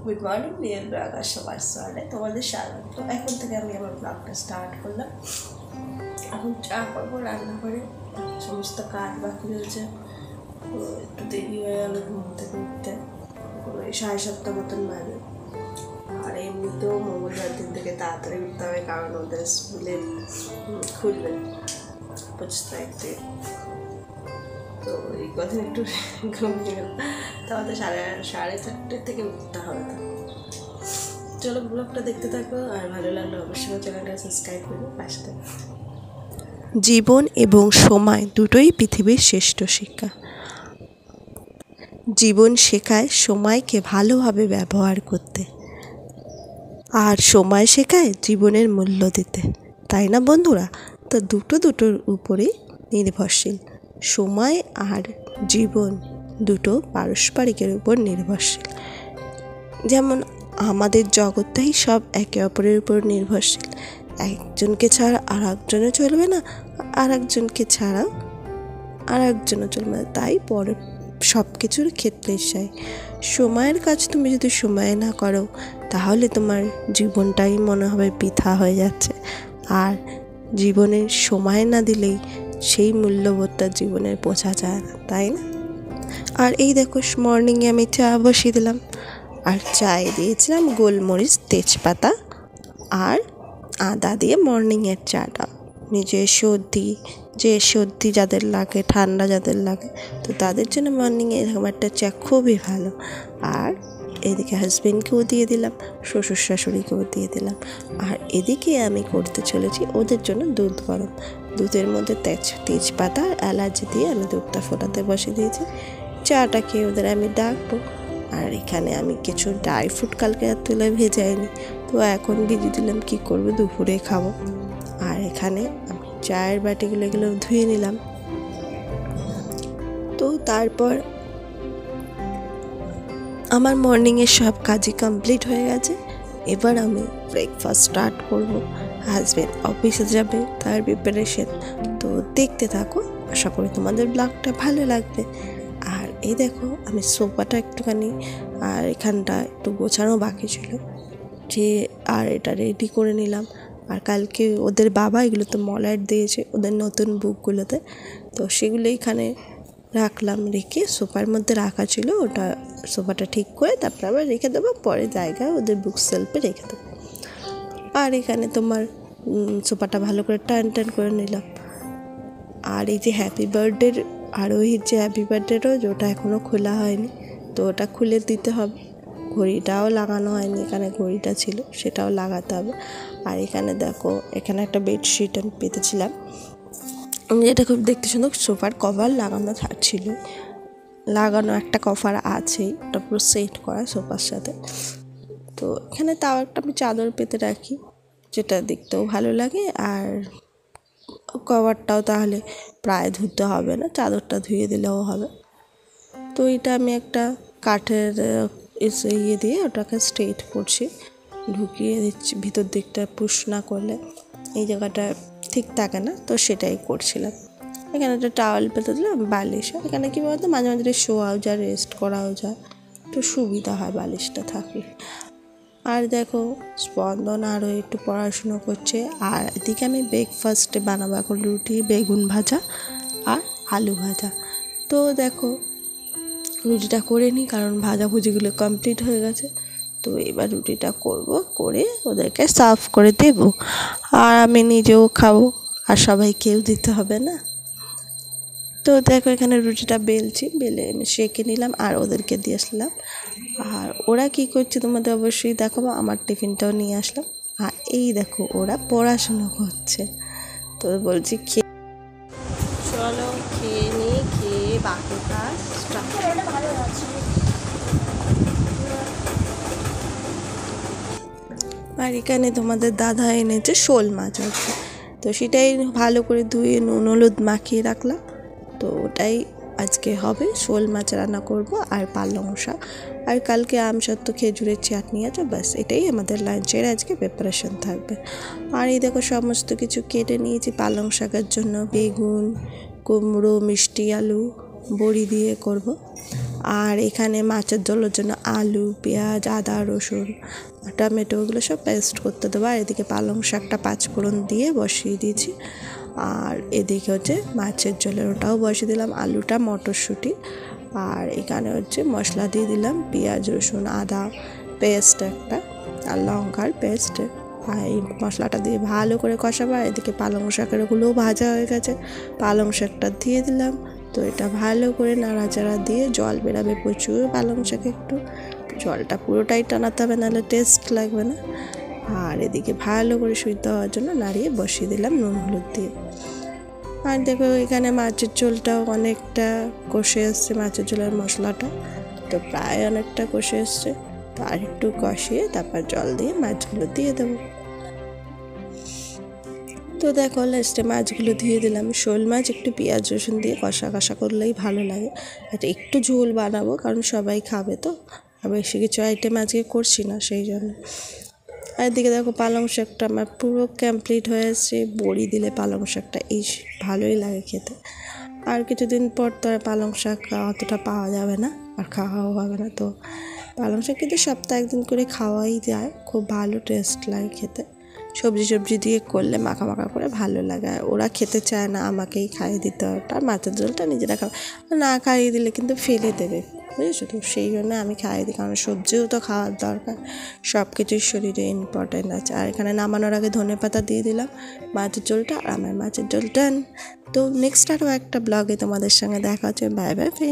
Good morning deer blogger, সবার সাথে তোমাদের স্বাগত। তো এখন থেকে আমি আমার ব্লগটা স্টার্ট করলাম। এখন চা করবো, রান্না করে সমস্ত কাজ বাকি রয়েছে। তো একটু দেরি হয়ে গেল ঘুম থেকে উঠতে, 7:30 মতন বাজে। আর এমনিতেও মঙ্গলবার দিন থেকে তাড়াতাড়ি উঠতে হবে, কারণ ওদের স্কুলে খুলবে 25 তারিখ থেকে। তো এই কথা একটু ঘুমিয়ে গেল, তাহলে 4:30 থেকে উঠতে হবে। তো চলো ব্লগটা দেখতে থাকো, আর ভালো লাগলে অবশ্যই চ্যানেলটা সাবস্ক্রাইব করবে, পাশে থাকো। জীবন এবং সময় দুটোই পৃথিবীর শ্রেষ্ঠ শিক্ষা। জীবন শেখায় সময়কে ভালোভাবে ব্যবহার করতে, আর সময় শেখায় জীবনের মূল্য দিতে, তাই না বন্ধুরা? তো দুটোর উপরেই নির্ভরশীল। সময় আর জীবন দুটো পারস্পরিকের উপর নির্ভরশীল। যেমন আমাদের জগৎটাই সব একে অপরের উপর নির্ভরশীল। একজনকে ছাড়া আর একজনও চলবে না, আর একজনকে ছাড়া আর একজনও চলবে না। তাই পরে সব কিছুর ক্ষেত্রে চাই সময়ের কাজ তুমি যদি সময়ে না করো, তাহলে তোমার জীবনটাই মনে হবে বৃথা হয়ে যাচ্ছে। আর জীবনে সময় না দিলেই সেই মূল্যবোধটা জীবনের বোঝা যায় না, তাই না? আর এই দেখো, মর্নিংয়ে আমি চা বসিয়ে দিলাম, আর চায়ে দিয়েছিলাম গোলমরিচ, তেজপাতা আর আদা দিয়ে মর্নিংয়ের চাটা। নিজের সর্দি যাদের লাগে, ঠান্ডা যাদের লাগে, তো তাদের জন্য মর্নিংয়ে এরকম একটা চা খুবই ভালো। আর এদিকে হাজবেন্ডকেও দিয়ে দিলাম, শ্বশুর শাশুড়িকেও দিয়ে দিলাম। আর এদিকে আমি করতে চলেছি ওদের জন্য দুধ গরম। দুধের মধ্যে তেজপাতা আর এলাচ দিয়ে আমি দুধটা ফোটাতে বসে দিয়েছি। চাটা খেয়ে ওদের আমি ডাকবো। আর এখানে আমি কিছু ড্রাই ফ্রুট কালকে আর তুলে ভেজাইনি, তো এখন ভিজিয়ে দিলাম, কী করবো, দুপুরে খাবো। আর এখানে আমি চায়ের বাটিগুলো এগুলো ধুয়ে নিলাম। তো তারপর আমার মর্নিংয়ের সব কাজই কমপ্লিট হয়ে গেছে। এবার আমি ব্রেকফাস্ট স্টার্ট করব। হাজব্যান্ড অফিসে যাবে, তার প্রিপারেশন। তো দেখতে থাকো, আশা করি তোমাদের ব্লগটা ভালো লাগবে। আর এই দেখো, আমি সোফাটা একটুখানি আর এখানটা একটু গোছানো বাকি ছিল, যে আর এটা রেডি করে নিলাম। আর কালকে ওদের বাবা এগুলো তো মলাট দিয়েছে ওদের নতুন বুকগুলোতে, তো সেগুলো এখানে রাখলাম। রেখে সোফার মধ্যে রাখা ছিল, ওটা সোফাটা ঠিক করে তারপর আবার রেখে দেবো, পরে জায়গায় ওদের বুক সেলফে রেখে দেবো। আর এখানে তোমার সোফাটা ভালো করে টান করে নিলাম। আর এই যে হ্যাপি বার্থডের আরোহীর যে হ্যাপি বার্থডে রোজ, ওটা এখনও খোলা হয়নি, তো ওটা খুলে দিতে হবে। ঘড়িটাও লাগানো হয়নি, এখানে ঘড়িটা ছিল, সেটাও লাগাতে হবে। আর এখানে দেখো, এখানে একটা বেডশিট আমি পেতেছিলাম, এটা খুব দেখতে সুন্দর। সোফার কভার লাগানো ছিল, লাগানো একটা কভার আছেই, ওটা পুরো সেট করা সোফার সাথে। তো এখানে তাও একটা আমি চাদর পেতে রাখি, যেটা দেখতেও ভালো লাগে। আর কভারটাও তাহলে প্রায় ধুতে হবে না, চাদরটা ধুয়ে দিলেও হবে। তো এটা আমি একটা কাঠের ইয়ে দিয়ে ওটাকে স্ট্রেট করছি, ঢুকিয়ে দিচ্ছি। ভিতর দিকটা পুশ না করলে এই জায়গাটা ঠিক থাকে না, তো সেটাই করছিলাম। এখানে একটা টাওয়াল পেতে দিলাম, বালিশ। এখানে কী বলতো, মাঝে মাঝে শোয়াও যায়, রেস্ট করাও যায়, একটু সুবিধা হয় বালিশটা থাকলে। আর দেখো, স্পন্দন আরও একটু পড়াশুনো করছে। আর এদিকে আমি ব্রেকফাস্টে বানাবো এখন রুটি, বেগুন ভাজা আর আলু ভাজা। তো দেখো, রুটিটা করে নিই, কারণ ভাজাভুজিগুলো কমপ্লিট হয়ে গেছে। তো এবার রুটিটা করব, করে ওদেরকে সার্ভ করে দেব, আর আমি নিজেও খাবো, আর সবাইকেও দিতে হবে না। তো দেখো, এখানে রুটিটা বেলে আমি সেঁকে নিলাম আর ওদেরকে দিয়ে আসলাম। আর ওরা কী করছে তোমাদের অবশ্যই দেখাবো। আমার টিফিনটাও নিয়ে আসলাম। আর এই দেখো, ওরা পড়াশুনো করছে। তো বলছি চলো খেয়ে নিই, খেয়ে বাকি কাজ স্টার্ট। আর এখানে তোমাদের দাদা এনেছে শোল মাছ আছে, তো সেটাই ভালো করে ধুয়ে নুন হলুদ মাখিয়ে রাখলাম। তো ওটাই আজকে হবে, শোল মাছ রান্না করব আর পালং শাক। আর কালকে আমসত্ত্ব খেজুরের চাটনি আছে, ব্যাস এটাই আমাদের লাঞ্চের আজকে প্রিপারেশন থাকবে। আর এই দেখো, সমস্ত কিছু কেটে নিয়েছি পালং শাকের জন্য। বেগুন, কুমড়ো, মিষ্টি আলু, বড়ি দিয়ে করব। আর এখানে মাছের ঝোলের জন্য আলু, পেঁয়াজ, আদা, রসুন, টমেটো ওগুলো সব পেস্ট করতে দেবো। আর এদিকে পালং শাকটা পাঁচফোড়ন দিয়ে বসিয়ে দিয়েছি। আর এদিকে হচ্ছে মাছের ঝোলের ওটাও বসিয়ে দিলাম, আলুটা, মটরশুঁটি। আর এখানে হচ্ছে মশলা দিয়ে দিলাম, পেঁয়াজ, রসুন, আদা পেস্ট একটা, আর লঙ্কার পেস্ট। আর এই মশলাটা দিয়ে ভালো করে কষাবো। আর এদিকে পালং শাকের ওগুলোও ভাজা হয়ে গেছে, পালং শাকটা দিয়ে দিলাম। তো এটা ভালো করে নাড়াচাড়া দিয়ে জল বেরাবে প্রচুর পালং শাকে, একটু জলটা পুরোটাই টানাতে হবে, নাহলে টেস্ট লাগবে না। আর এদিকে ভালো করে সিদ্ধ হওয়ার জন্য নাড়িয়ে বসিয়ে দিলাম নুন হলুদ দিয়ে। আর দেখো এখানে মাছের ঝোলটাও অনেকটা কষে এসছে, মাছের ঝোলের মশলাটা তো প্রায় অনেকটা কষে এসছে। তো আর একটু কষিয়ে তারপর জল দিয়ে মাছগুলো দিয়ে দেবো। তো দেখো লাস্টে মাছগুলো দিয়ে দিলাম। শোল মাছ একটু পেঁয়াজ রসুন দিয়ে কষা কষা করলেই ভালো লাগে। আর একটু ঝোল বানাবো কারণ সবাই খাবে, তো আর বেশি কিছু আইটেম আজকে করছি না, সেই জন্য। আর এদিকে দেখো পালং শাকটা আমার পুরো কমপ্লিট হয়ে এসছে। বড়ি দিলে পালং শাকটা ভালোই লাগে খেতে। আর কিছুদিন পর তো আর পালং শাক অতটা পাওয়া যাবে না, আর খাওয়াও হবে না। তো পালং শাক কিন্তু সপ্তাহে একদিন করে খাওয়াই যায়, খুব ভালো টেস্ট লাগে খেতে। সবজি দিয়ে করলে মাখা মাখা করে ভালো লাগে। আর ওরা খেতে চায় না, আমাকেই খাইয়ে দিতে হয়। আর মাছের ঝোলটা নিজেরা খাওয়া, না খাইয়ে দিলে কিন্তু ফেলে দেবে, বুঝেছো? তো সেই জন্য আমি খাইয়ে দিই, কারণ সবজিও তো খাওয়ার দরকার, সব কিছুই শরীরে ইম্পর্টেন্ট আছে। আর এখানে নামানোর আগে ধনেপাতা দিয়ে দিলাম মাছের ঝোলটা, আর আমার মাছের ঝোল ডান। তো নেক্সট আরও একটা ব্লগে তোমাদের সঙ্গে দেখা হচ্ছে। Bye bye.